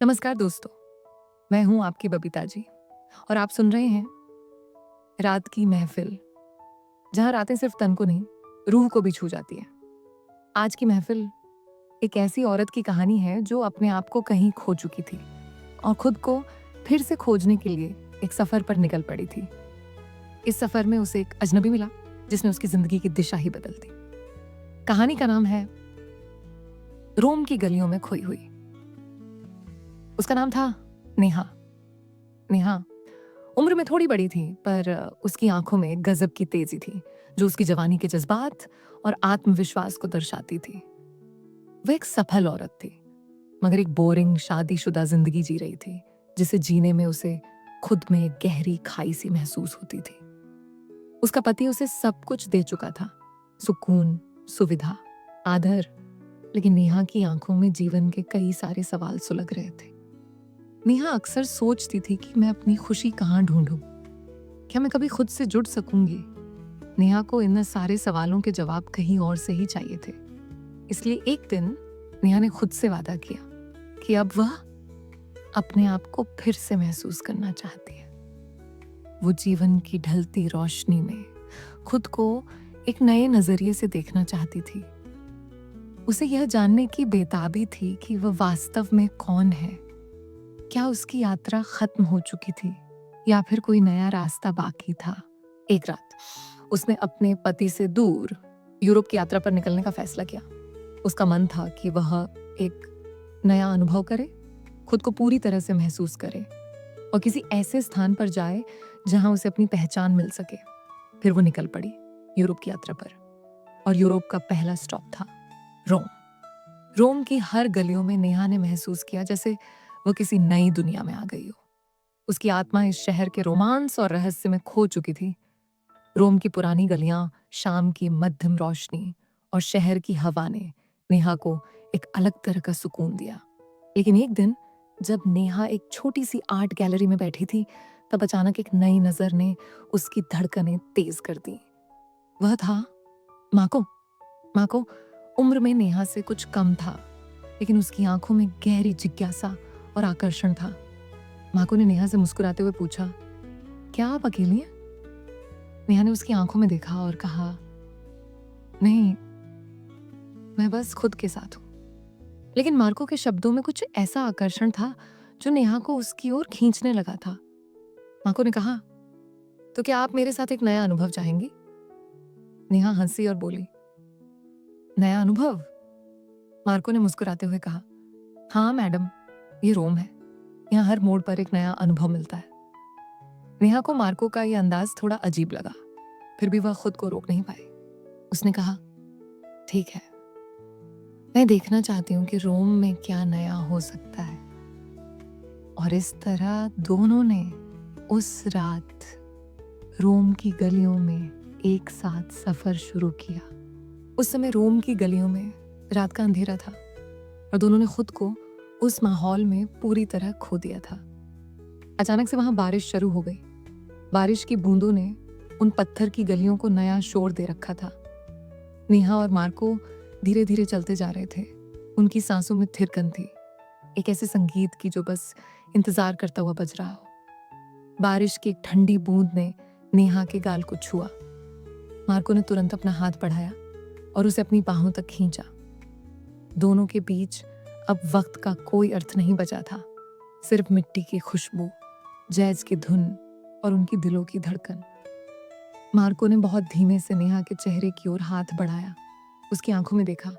नमस्कार दोस्तों, मैं हूं आपकी बबीता जी और आप सुन रहे हैं रात की महफिल, जहां रातें सिर्फ तन को नहीं, रूह को भी छू जाती है। आज की महफिल एक ऐसी औरत की कहानी है जो अपने आप को कहीं खो चुकी थी और खुद को फिर से खोजने के लिए एक सफर पर निकल पड़ी थी। इस सफर में उसे एक अजनबी मिला जिसने उसकी जिंदगी की दिशा ही बदल दी। कहानी का नाम है रोम की गलियों में खोई हुई। उसका नाम था नेहा। नेहा उम्र में थोड़ी बड़ी थी, पर उसकी आंखों में गजब की तेजी थी जो उसकी जवानी के जज्बात और आत्मविश्वास को दर्शाती थी। वह एक सफल औरत थी, मगर एक बोरिंग शादीशुदा जिंदगी जी रही थी जिसे जीने में उसे खुद में एक गहरी खाई सी महसूस होती थी। उसका पति उसे सब कुछ दे चुका था, सुकून, सुविधा, आदर, लेकिन नेहा की आंखों में जीवन के कई सारे सवाल सुलग रहे थे। नेहा अक्सर सोचती थी कि मैं अपनी खुशी कहाँ ढूंढूं? क्या मैं कभी खुद से जुड़ सकूंगी? नेहा को इन सारे सवालों के जवाब कहीं और से ही चाहिए थे। इसलिए एक दिन नेहा ने खुद से वादा किया कि अब वह अपने आप को फिर से महसूस करना चाहती है। वो जीवन की ढलती रोशनी में खुद को एक नए नजरिए से देखना चाहती थी। उसे यह जानने की बेताबी थी कि वह वास्तव में कौन है। क्या उसकी यात्रा खत्म हो चुकी थी या फिर कोई नया रास्ता बाकी था? एक रात उसने अपने पति से दूर यूरोप की यात्रा पर निकलने का फैसला किया। उसका मन था कि वह एक नया अनुभव करे, खुद को पूरी तरह से महसूस करे और किसी ऐसे स्थान पर जाए जहां उसे अपनी पहचान मिल सके। फिर वो निकल पड़ी यूरोप की यात्रा पर और यूरोप का पहला स्टॉप था रोम। रोम की हर गलियों में नेहा ने महसूस किया जैसे वो किसी नई दुनिया में आ गई हो। उसकी आत्मा इस शहर के रोमांस और रहस्य में खो चुकी थी। रोम की पुरानी गलियां, शाम की मध्यम रोशनी और शहर की हवा ने नेहा को एक अलग तरह का सुकून दिया। लेकिन एक दिन जब नेहा एक छोटी सी आर्ट गैलरी में बैठी थी, तब अचानक एक नई नजर ने उसकी धड़कनें तेज कर दी। वह था माको। माको उम्र में नेहा से कुछ कम था, लेकिन उसकी आंखों में गहरी जिज्ञासा और आकर्षण था। माको ने नेहा से मुस्कुराते हुए पूछा, क्या आप अकेली हैं? नेहा ने उसकी आंखों में देखा और कहा, नहीं, मैं बस खुद के साथ हूं। लेकिन मार्को के शब्दों में कुछ ऐसा आकर्षण था जो नेहा को उसकी ओर खींचने लगा था। मार्को ने कहा, तो क्या आप मेरे साथ एक नया अनुभव चाहेंगी? नेहा हंसी और बोली, नया अनुभव? मार्को ने मुस्कुराते हुए कहा, हाँ मैडम, ये रोम है। यहाँ हर मोड़ पर एक नया अनुभव मिलता है। नेहा को मार्को का यह अंदाज थोड़ा अजीब लगा, फिर भी वह खुद को रोक नहीं पाई। उसने कहा, ठीक है, मैं देखना चाहती हूँ कि रोम में क्या नया हो सकता है। और इस तरह दोनों ने उस रात रोम की गलियों में एक साथ सफर शुरू किया। उस समय रोम की गलियों में रात का अंधेरा था और दोनों ने खुद को उस माहौल में पूरी तरह खो दिया था। अचानक से वहां बारिश शुरू हो गई। बारिश की बूंदों ने उन पत्थर की गलियों को नया शोर दे रखा था। नेहा और मार्को धीरे धीरे चलते जा रहे थे। उनकी सांसों में थिरकन थी, एक ऐसे संगीत की जो बस इंतजार करता हुआ बज रहा हो। बारिश की एक ठंडी बूंद ने नेहा के गाल को छुआ। मार्को ने तुरंत अपना हाथ बढ़ाया और उसे अपनी बाहों तक खींचा। दोनों के बीच अब वक्त का कोई अर्थ नहीं बचा था, सिर्फ मिट्टी की खुशबू, जैज की धुन और उनकी दिलों की धड़कन। मार्को ने बहुत धीमे से नेहा के चेहरे की ओर हाथ बढ़ाया, उसकी आंखों में देखा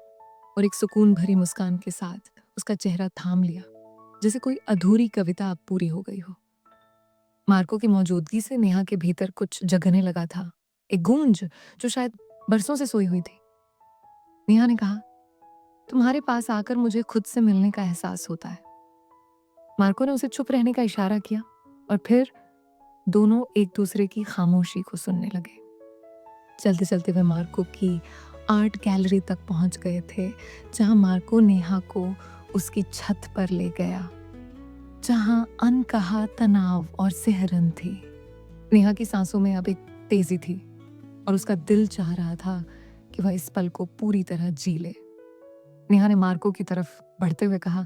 और एक सुकून भरी मुस्कान के साथ उसका चेहरा थाम लिया, जैसे कोई अधूरी कविता अब पूरी हो गई हो। मार्को की मौजूदगी से नेहा के भीतर कुछ जगने लगा था, एक गूंज जो शायद बरसों से सोई हुई थी। नेहा ने कहा, तुम्हारे पास आकर मुझे खुद से मिलने का एहसास होता है। मार्को ने उसे चुप रहने का इशारा किया और फिर दोनों एक दूसरे की खामोशी को सुनने लगे। चलते चलते वे मार्को की आर्ट गैलरी तक पहुंच गए थे, जहां मार्को नेहा को उसकी छत पर ले गया, जहां अनकहा तनाव और सिहरन थी। नेहा की सांसों में अब एक तेजी थी और उसका दिल चाह रहा था कि वह इस पल को पूरी तरह जी ले। नेहा ने मार्को की तरफ बढ़ते हुए कहा,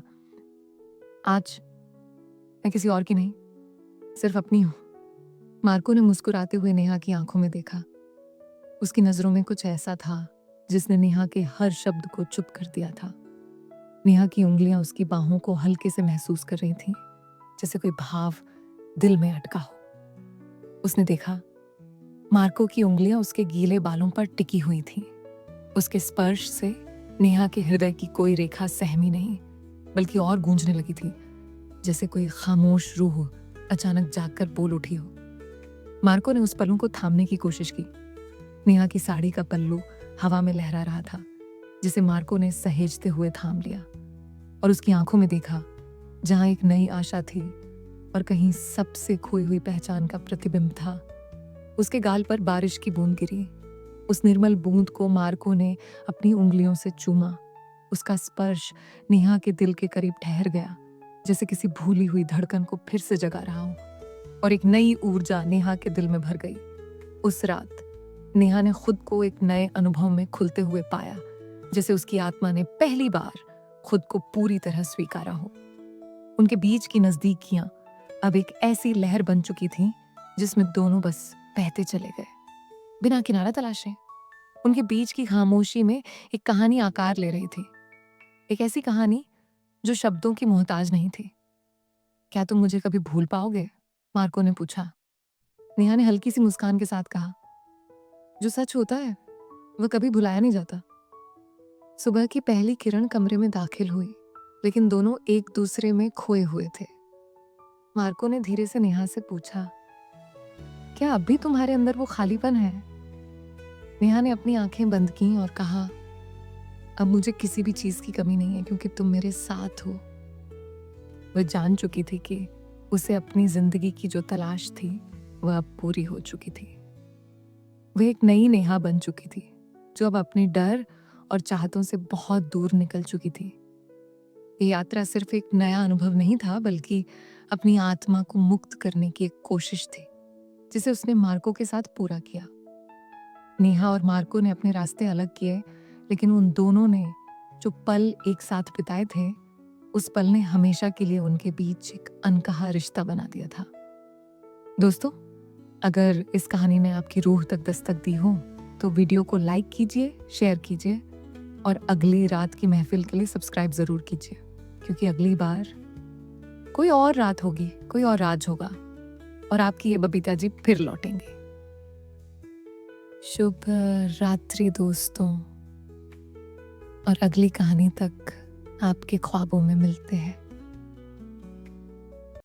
आज मैं किसी और की नहीं, सिर्फ अपनी हूँ। मार्को ने मुस्कुराते हुए नेहा की आंखों में देखा। उसकी नजरों में कुछ ऐसा था जिसने नेहा के हर शब्द को चुप कर दिया था। नेहा की उंगलियां उसकी बाहों को हल्के से महसूस कर रही थीं, जैसे कोई भाव दिल में अटका हो। उसने देखा मार्को की उंगलियां उसके गीले बालों पर टिकी हुई थीं। उसके स्पर्श से नेहा के हृदय की कोई रेखा सहमी नहीं, बल्कि और गूंजने लगी थी, जैसे कोई खामोश रूह अचानक जागकर बोल उठी हो। मार्को ने उस पलों को थामने की कोशिश की। नेहा की साड़ी का पल्लू हवा में लहरा रहा था, जिसे मार्को ने सहेजते हुए थाम लिया और उसकी आंखों में देखा, जहां एक नई आशा थी और कहीं सबसे खोई हुई पहचान का प्रतिबिंब था। उसके गाल पर बारिश की बूंद गिरी। उस निर्मल बूंद को मार्को ने अपनी उंगलियों से चूमा। उसका स्पर्श नेहा के दिल के करीब ठहर गया, जैसे किसी भूली हुई धड़कन को फिर से जगा रहा हो, और एक नई ऊर्जा नेहा के दिल में भर गई। उस रात नेहा ने खुद को एक नए अनुभव में खुलते हुए पाया, जैसे उसकी आत्मा ने पहली बार खुद को पूरी तरह स्वीकारा हो। उनके बीच की नजदीकियां अब एक ऐसी लहर बन चुकी थी जिसमें दोनों बस बहते चले गए, बिना किनारा तलाशे। उनके बीच की खामोशी में एक कहानी आकार ले रही थी, एक ऐसी कहानी जो शब्दों की मोहताज नहीं थी। क्या तुम मुझे कभी भूल पाओगे? मार्को ने पूछा। नेहा ने हल्की सी मुस्कान के साथ कहा, जो सच होता है वह कभी भुलाया नहीं जाता। सुबह की पहली किरण कमरे में दाखिल हुई, लेकिन दोनों एक दूसरे में खोए हुए थे। मार्को ने धीरे से नेहा से पूछा, क्या अब भी तुम्हारे अंदर वो खालीपन है? नेहा ने अपनी आंखें बंद की और कहा, अब मुझे किसी भी चीज की कमी नहीं है, क्योंकि तुम मेरे साथ हो। वह जान चुकी थी कि उसे अपनी जिंदगी की जो तलाश थी वह अब पूरी हो चुकी थी। वह एक नई नेहा बन चुकी थी, जो अब अपने डर और चाहतों से बहुत दूर निकल चुकी थी। ये यात्रा सिर्फ एक नया अनुभव नहीं था, बल्कि अपनी आत्मा को मुक्त करने की एक कोशिश थी, जिसे उसने मार्को के साथ पूरा किया। नेहा और मार्को ने अपने रास्ते अलग किए, लेकिन उन दोनों ने जो पल एक साथ बिताए थे, उस पल ने हमेशा के लिए उनके बीच एक अनकहा रिश्ता बना दिया था। दोस्तों, अगर इस कहानी ने आपकी रूह तक दस्तक दी हो तो वीडियो को लाइक कीजिए, शेयर कीजिए और अगली रात की महफिल के लिए सब्सक्राइब जरूर कीजिए, क्योंकि अगली बार कोई और रात होगी, कोई और राज होगा और आपकी ये बबीता जी फिर लौटेंगे। शुभ रात्रि दोस्तों, और अगली कहानी तक आपके ख्वाबों में मिलते हैं।